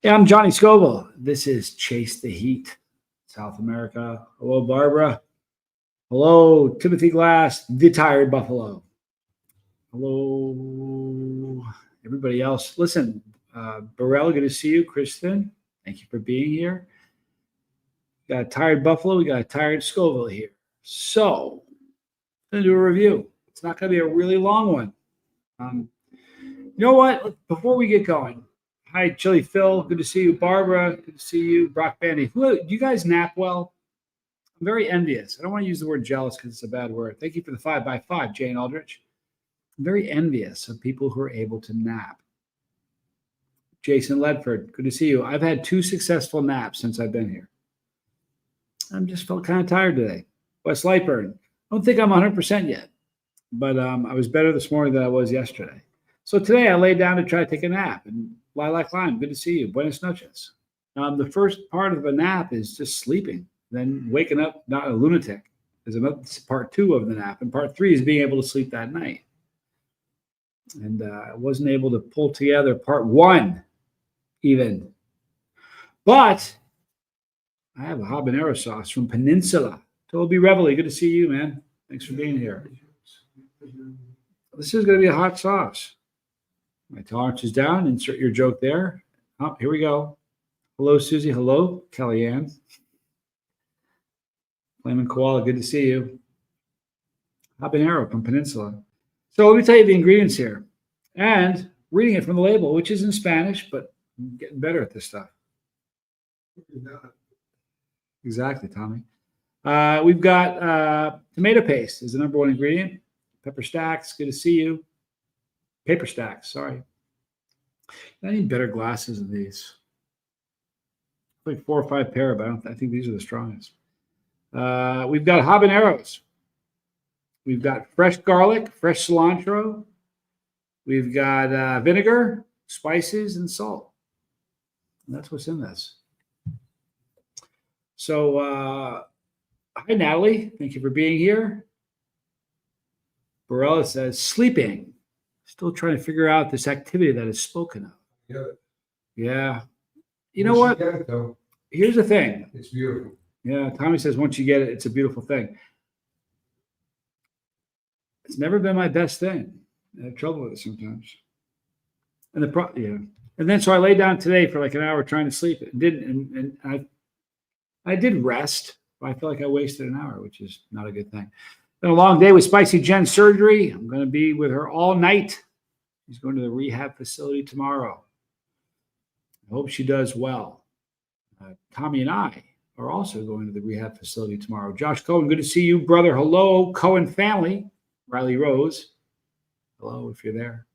Hey, I'm Johnny Scoville. This is Chase the Heat, South America. Hello, Barbara. Hello, Timothy Glass, the Tired Buffalo. Hello, everybody else. Listen, Burrell, good to see you. Kristen, thank you for being here. We got a Tired Buffalo. We got a Tired Scoville here. So, I'm going to do a review. It's not going to be a really long one. You know what? Before we get going, hi, Chili Phil. Good to see you. Barbara, good to see you. Brock Bandy. Do you guys nap well? I'm very envious. I don't want to use the word jealous because it's a bad word. Thank you for the 5x5, Jane Aldrich. I'm very envious of people who are able to nap. Jason Ledford, good to see you. I've had 2 successful naps since I've been here. I just felt kind of tired today. Wes Lightburn, I don't think I'm 100% yet, but I was better this morning than I was yesterday. So today I laid down to try to take a nap. And Lilac Lime, good to see you. Buenas noches. The first part of a nap is just sleeping, then waking up not a lunatic. There's another part 2 of the nap, and part 3 is being able to sleep that night. And I wasn't able to pull together part 1 even. But I have a habanero sauce from Peninsula. Toby Reveille, good to see you, man. Thanks for being here. This is going to be a hot sauce. My tolerance is down. Insert your joke there. Oh, here we go. Hello, Susie. Hello, Kellyanne. Flamin' Koala, good to see you. Habanero from Peninsula. So let me tell you the ingredients here. And reading it from the label, which is in Spanish, but I'm getting better at this stuff. Exactly, Tommy. We've got tomato paste is the number 1 ingredient. Pepper stacks, good to see you. Paper stacks, sorry. I need better glasses than these. Like 4 or 5 pair, but I think these are the strongest. We've got habaneros. We've got fresh garlic, fresh cilantro. We've got vinegar, spices, and salt. And that's what's in this. So, hi, Natalie. Thank you for being here. Barella says, sleeping. Still trying to figure out this activity that is spoken of. Yeah. You know what? Here's the thing. It's beautiful. Yeah, Tommy says once you get it, it's a beautiful thing. It's never been my best thing. I have trouble with it sometimes. And and then so I laid down today for like an hour trying to sleep. It didn't, and I did rest, but I feel like I wasted an hour, which is not a good thing. Been a long day with Spicy Jen's surgery. I'm going to be with her all night. She's going to the rehab facility tomorrow. I hope she does well. Tommy and I are also going to the rehab facility tomorrow. Josh Cohen, good to see you, brother. Hello, Cohen family. Riley Rose, hello if you're there.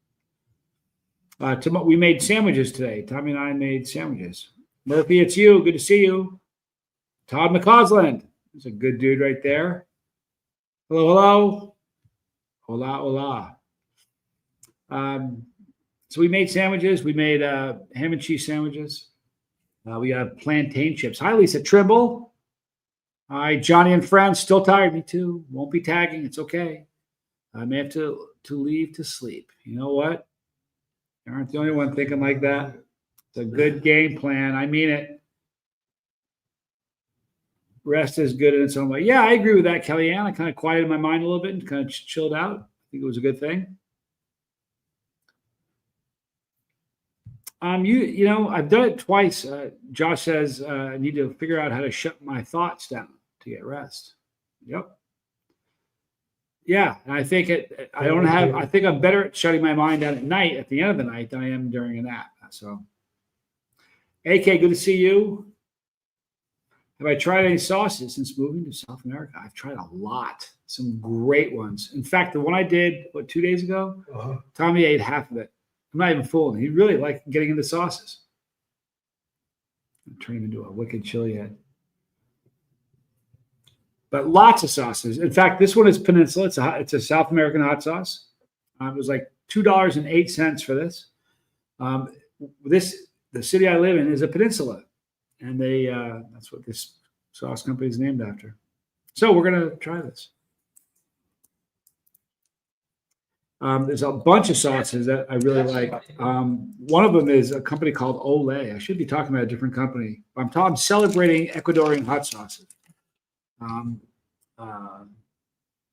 We made sandwiches today. Tommy and I made sandwiches. Murphy, it's you. Good to see you. Todd McCausland. He's a good dude right there. Hello, hello. Hola, hola. So we made sandwiches. We made ham and cheese sandwiches. We got plantain chips. Hi, Lisa Trimble. Hi, Johnny and friends. Still tired. Me too. Won't be tagging. It's okay. I may have to leave to sleep. You know what? You aren't the only one thinking like that. It's a good game plan. I mean it. Rest is good in its own way. Yeah, I agree with that, Kellyanne. I kind of quieted my mind a little bit and kind of chilled out. I think it was a good thing. You know, I've done it twice. Josh says I need to figure out how to shut my thoughts down to get rest. Yep. Yeah, and I think I think I'm better at shutting my mind down at night, at the end of the night, than I am during a nap. So, AK, good to see you. Have I tried any sauces since moving to South America? I've tried a lot, some great ones. In fact, the one I did, 2 days ago, Tommy ate half of it. I'm not even fooling. He really liked getting into sauces. I'm turning him into a wicked chili head. But lots of sauces. In fact, this one is Peninsula. It's a South American hot sauce. It was like $2.08 for this. The city I live in is a peninsula, and that's what this sauce company is named after. So we're gonna try this. There's a bunch of sauces that I really like. One of them is a company called Olay. I should be talking about a different company. I'm celebrating Ecuadorian hot sauces.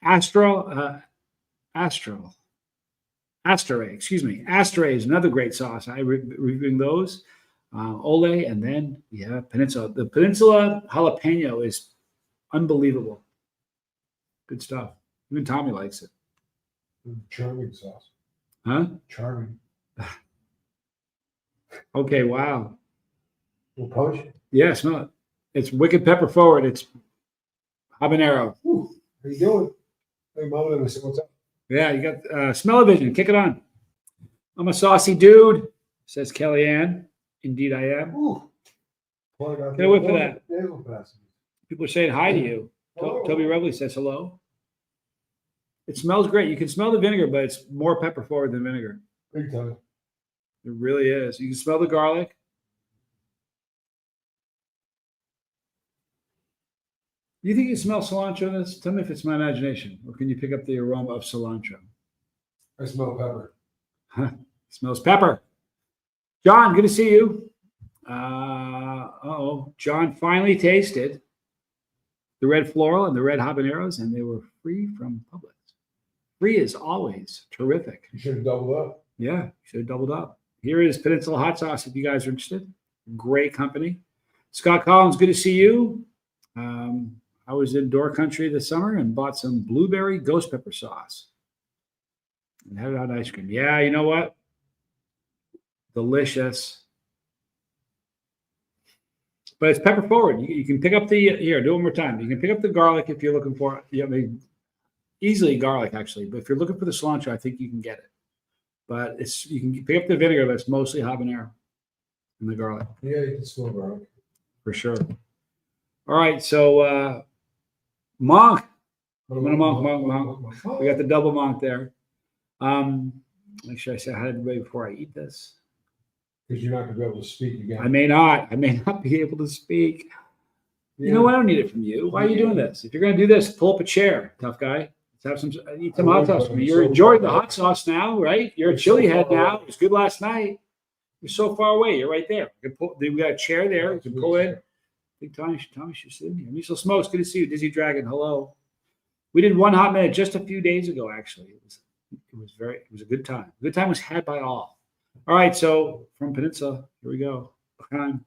Astro, Astray, excuse me. Astray is another great sauce. I reviewing those. Olay, and then Peninsula. The Peninsula jalapeno is unbelievable. Good stuff. Even Tommy likes it. Charming sauce. Huh? Charming. Okay, wow. Little punch. Yeah, smell it. It's wicked pepper forward. It's habanero. Ooh, how you doing? Hey, Mom, let me see what's up. Yeah, you got smell-o-vision. Kick it on. I'm a saucy dude, says Kellyanne. Indeed, I am. Ooh. Get away for that. People are saying hi to you. Toby Reveley says hello. It smells great. You can smell the vinegar, but it's more pepper forward than vinegar. Big time. It really is. You can smell the garlic. Do you think you smell cilantro in this? Tell me if it's my imagination, or can you pick up the aroma of cilantro? I smell pepper. Smells pepper. John, good to see you. John finally tasted the red floral and the red habaneros, and they were free from Publix. Free is always terrific. You should have doubled up. Yeah, you should have doubled up. Here is Peninsula hot sauce if you guys are interested. Great company. Scott Collins, good to see you. I was in Door Country this summer and bought some blueberry ghost pepper sauce and had it on ice cream. Yeah, you know what? Delicious. But it's pepper forward. You can pick up the, here, do it one more time. You can pick up the garlic if you're looking for it. I mean, easily garlic, actually. But if you're looking for the cilantro, I think you can get it. But you can pick up the vinegar, but it's mostly habanero and the garlic. Yeah, you can smell garlic. For sure. All right, so Monk. Monk. We got the double Monk there. Make sure I say hi to everybody before I eat this. Because you're not going to be able to speak again. I may not be able to speak. Yeah. You know what? I don't need it from you. Why are you doing this? If you're going to do this, pull up a chair, tough guy. Let's have eat some hot sauce. You're enjoying the hot sauce now, right? You're a chili head now. It was good last night. You're so far away. You're right there. We got a chair there. You can pull in. I think Tommy should sit in here. Miso Smokes, good to see you. Dizzy Dragon, hello. We did one hot minute just a few days ago, actually. It was a good time. Good time was had by all. All right, so from Peninsula, here we go. Time.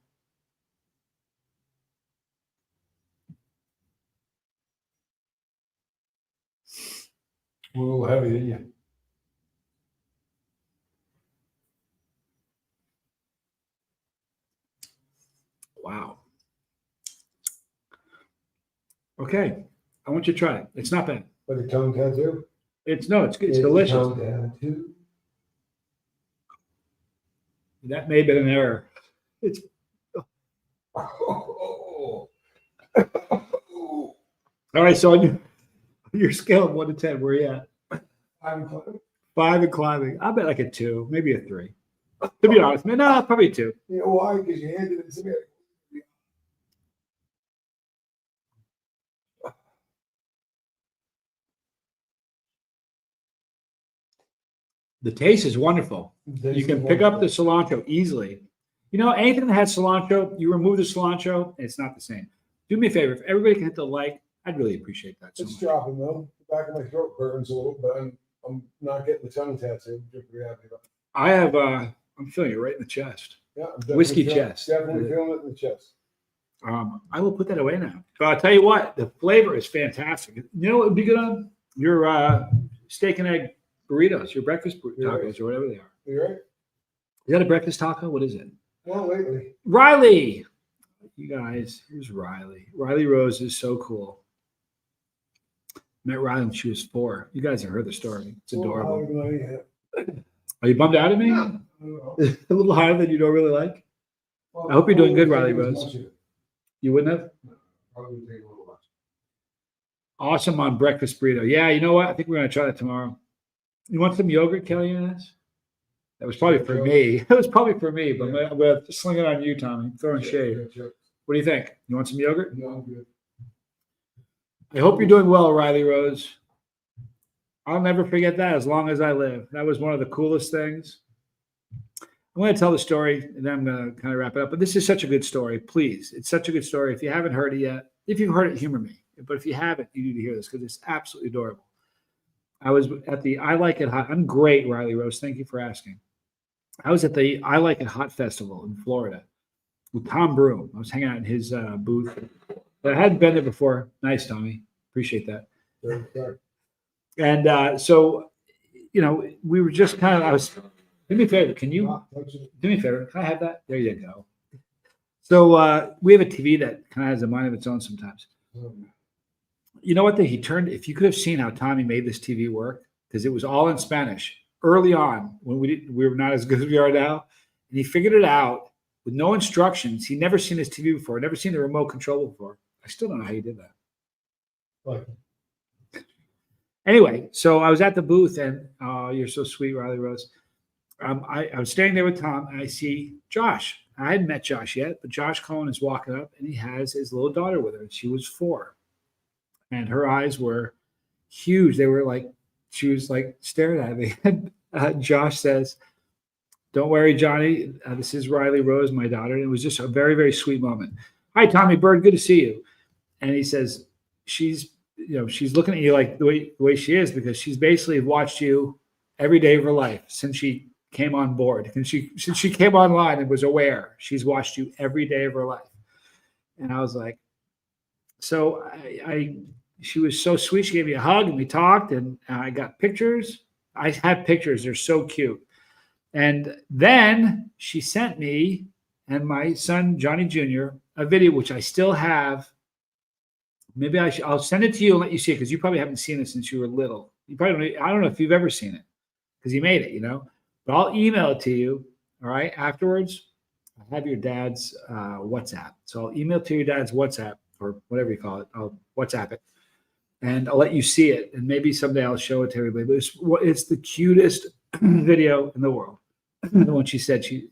A little heavy, didn't you? Wow. Okay, I want you to try it. It's not bad. Like a tongue tattoo? It's good. It's delicious. Tongue tattoo. That may have been an error. It's Oh. all right. So on your scale of 1 to 10, where are you at? 5 and climbing. I bet like a 2, maybe a 3. To be honest, man, no, probably a 2. You know why? Because you handed it to me. The taste is wonderful. You can pick up the cilantro easily. You know, anything that has cilantro, you remove the cilantro, and it's not the same. Do me a favor. If everybody can hit the like, I'd really appreciate that. It's dropping, though. The back of my throat burns a little, but I'm not getting the tongue tattoo. I have, I'm feeling it right in the chest. Yeah, Whiskey chest. Definitely feeling it in the chest. I will put that away now. But I'll tell you what, the flavor is fantastic. You know what would be good on your steak and egg burritos, your breakfast tacos, or whatever they are. You right? Is that a breakfast taco? What is it? Well, lately. Riley. You guys, here's Riley. Riley Rose is so cool. Met Riley when she was 4. You guys have heard the story. It's adorable. Are you bummed out at me? A little higher than you don't really like? I hope you're doing good, Riley Rose. You wouldn't have? Awesome on breakfast burrito. Yeah, you know what? I think we're going to try that tomorrow. You want some yogurt, Kelly? That was probably for me. It was probably for me, but I'm going to sling it on you, Tommy. I'm throwing shade. What do you think? You want some yogurt? No, I'm good. I hope you're doing well, Riley Rose. I'll never forget that as long as I live. That was one of the coolest things. I'm going to tell the story and then I'm going to kind of wrap it up. But this is such a good story. Please, it's such a good story. If you haven't heard it yet, if you've heard it, humor me. But if you haven't, you need to hear this because it's absolutely adorable. I was at the I Like It Hot. I'm great, Riley Rose. Thank you for asking. I was at the I Like It Hot Festival in Florida with Tom Broom. I was hanging out in his booth. I hadn't been there before. Nice, Tommy. Appreciate that. And so, we were just kind of, do me a favor. Can you do me a favor? Can I have that? There you go. So we have a TV that kind of has a mind of its own sometimes. You know what? If you could have seen how Tommy made this TV work, because it was all in Spanish early on when we were not as good as we are now. And he figured it out with no instructions. He'd never seen his TV before, never seen the remote control before. I still don't know how he did that. Like, Anyway, so I was at the booth and you're so sweet, Riley Rose. I was standing there with Tom and I see Josh. I hadn't met Josh yet, but Josh Cohen is walking up and he has his little daughter with her. She was 4. And her eyes were huge. They were like, she was like staring at me. And Josh says, "Don't worry, Johnny. This is Riley Rose, my daughter." And it was just a very, very sweet moment. "Hi, Tommy Bird. Good to see you." And he says, she's looking at you like the way she is because she's basically watched you every day of her life since she came on board. And since she came online and was aware, she's watched you every day of her life. And I was like, so she was so sweet. She gave me a hug and we talked and I got pictures. I have pictures. They're so cute. And then she sent me and my son, Johnny Jr., a video, which I still have. Maybe I'll send it to you and let you see it because you probably haven't seen it since you were little. You probably I don't know if you've ever seen it because you made it, But I'll email it to you, all right, afterwards. I have your dad's WhatsApp. So I'll email to your dad's WhatsApp or whatever you call it. I'll WhatsApp it. And I'll let you see it. And maybe someday I'll show it to everybody. But it's the cutest video in the world. The one she said she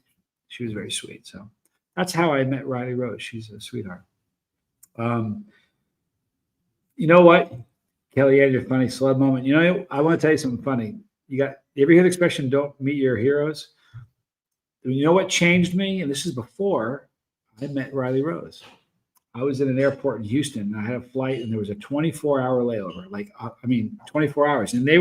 was very sweet. So that's how I met Riley Rose. She's a sweetheart. You know what, Kellyanne, your funny celeb moment. I want to tell you something funny. You ever hear the expression, don't meet your heroes? You know what changed me? And this is before I met Riley Rose. I was at an airport in Houston and I had a flight and there was a 24-hour layover, 24 hours. And it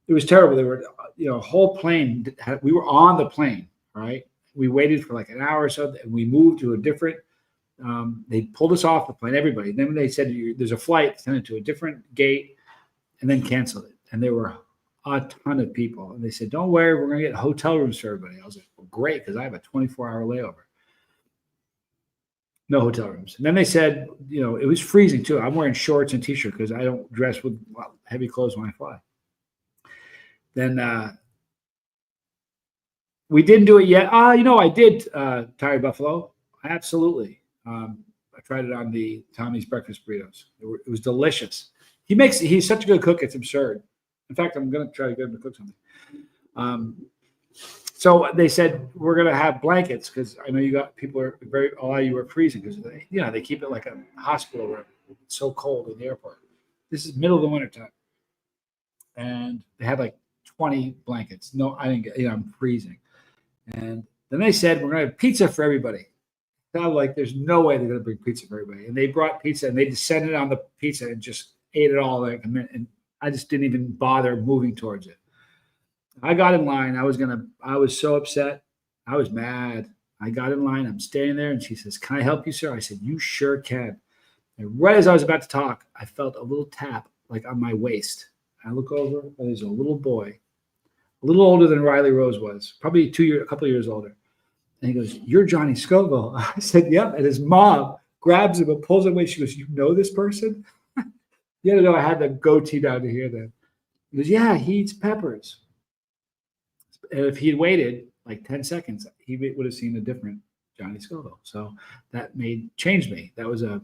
was terrible. They were, a whole plane. We were on the plane, right? We waited for like an hour or so and we moved to a different, they pulled us off the plane, everybody. Then they said, there's a flight, send it to a different gate and then canceled it. And there were a ton of people. And they said, don't worry, we're going to get hotel rooms for everybody. I was like, well, great, because I have a 24-hour layover. No hotel rooms. And then they said, it was freezing too. I'm wearing shorts and t-shirt because I don't dress with heavy clothes when I fly. Then we didn't do it yet. I did Tired Buffalo. Absolutely. I tried it on the Tommy's breakfast burritos. It was delicious. He's such a good cook. It's absurd. In fact, I'm going to try to get him to cook something. So they said, we're going to have blankets because I know a lot of you are freezing because they keep it like a hospital room. It's so cold in the airport. This is middle of the winter time. And they had like 20 blankets. No, I didn't get, I'm freezing. And then they said, we're going to have pizza for everybody. Now, like, there's no way they're going to bring pizza for everybody. And they brought pizza and they descended on the pizza and just ate it all like a minute. And I just didn't even bother moving towards it. I got in line. I was so upset. I was mad. I got in line. I'm standing there and she says, "Can I help you, sir?" I said, "You sure can." And right as I was about to talk, I felt a little tap like on my waist. I look over and there's a little boy, a little older than Riley Rose was, probably a couple of years older. And he goes, "You're Johnny Scoville." I said, "Yep." And his mom grabs him and pulls him away. She goes, "You know this person?" You had to know I had the goatee down to here then. He goes, "Yeah, he eats peppers." And if he'd waited like 10 seconds, he would have seen a different Johnny Scoville. So that changed me. That was a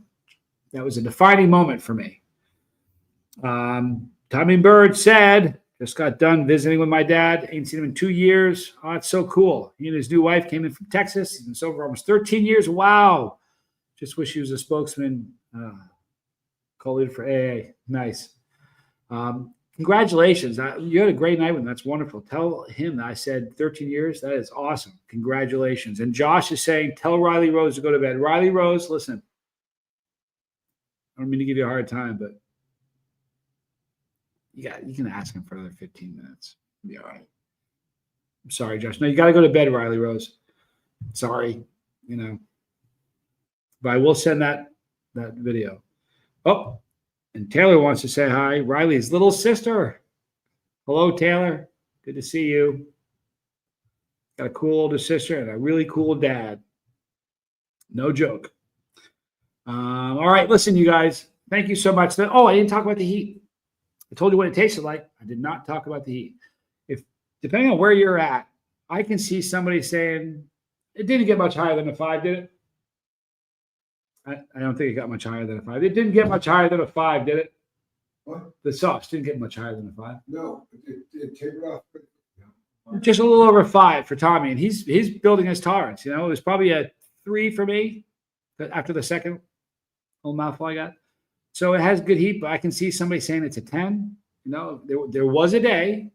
defining moment for me. Tommy Bird said, just got done visiting with my dad. Ain't seen him in 2 years. Oh, it's so cool. He and his new wife came in from Texas. He's been sober for almost 13 years. Wow. Just wish he was a spokesman, co-leader for AA. Nice. congratulations. You had a great night with him. That's wonderful. Tell him that I said 13 years. That is awesome. Congratulations. And Josh is saying, tell Riley Rose to go to bed. Riley Rose, listen. I don't mean to give you a hard time, but you can ask him for another 15 minutes. It'll be all right. I'm sorry, Josh. No, you got to go to bed, Riley Rose. Sorry, but I will send that video. Oh, and Taylor wants to say hi. Riley's little sister. Hello, Taylor. Good to see you. Got a cool older sister and a really cool dad. No joke. All right, listen, you guys. Thank you so much. Oh, I didn't talk about the heat. I told you what it tasted like. I did not talk about the heat. Depending on where you're at, I can see somebody saying it didn't get much higher than a 5, did it? I don't think it got much higher than a 5. It didn't get much higher than a 5, did it? What? The sauce didn't get much higher than a 5. No, it tapered off. Just a little over 5 for Tommy, and he's building his tolerance. It was probably a 3 for me after the second little mouthful I got. So it has good heat, but I can see somebody saying it's a 10. There was a day.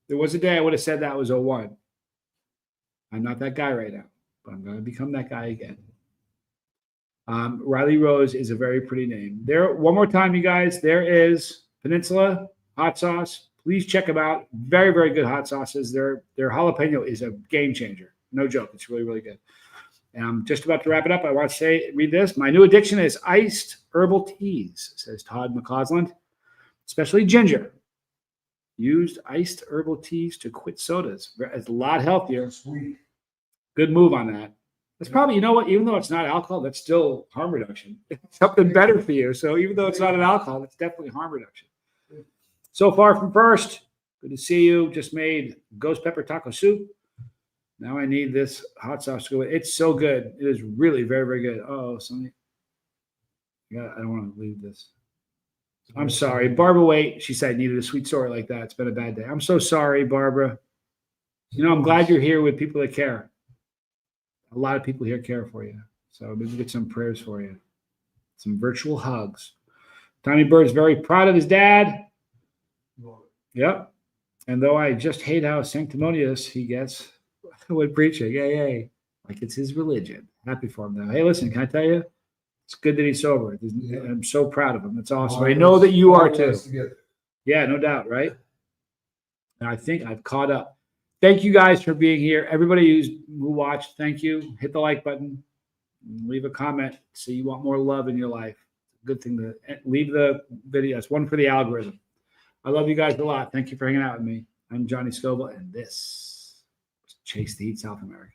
There was a day I would have said that was a 1. I'm not that guy right now, but I'm going to become that guy again. Riley Rose is a very pretty name. There, one more time, you guys. There is Peninsula hot sauce. Please check them out. Very, very good hot sauces. Their jalapeno is a game changer. No joke. It's really, really good. And I'm just about to wrap it up. I want to read this. My new addiction is iced herbal teas, says Todd McCausland, especially ginger. Used iced herbal teas to quit sodas. It's a lot healthier. Sweet. Good move on that. It's probably, you know what, even though it's not alcohol, that's still harm reduction. It's something better for you. So even though it's not an alcohol, it's definitely harm reduction. So far from first, good to see you. Just made ghost pepper taco soup. Now I need this hot sauce to go with. It's so good. It is really very, very good. Oh, something. I don't want to leave this. I'm sorry. Barbara, wait. She said needed a sweet story like that. It's been a bad day. I'm so sorry, Barbara. I'm glad you're here with people that care. A lot of people here care for you. So maybe get some prayers for you. Some virtual hugs. Tommy Bird's very proud of his dad. Yep. And though I just hate how sanctimonious he gets when preaching. Yay. Like it's his religion. Happy for him though. Hey, listen, can I tell you? It's good that he's sober. I'm so proud of him. It's awesome. I know that you are too. Yeah, no doubt, right? And I think I've caught up. Thank you guys for being here. Everybody who watched, thank you. Hit the like button. Leave a comment. So you want more love in your life. Good thing to leave the video. It's one for the algorithm. I love you guys a lot. Thank you for hanging out with me. I'm Johnny Scoville, and this was Chase the Heat South America.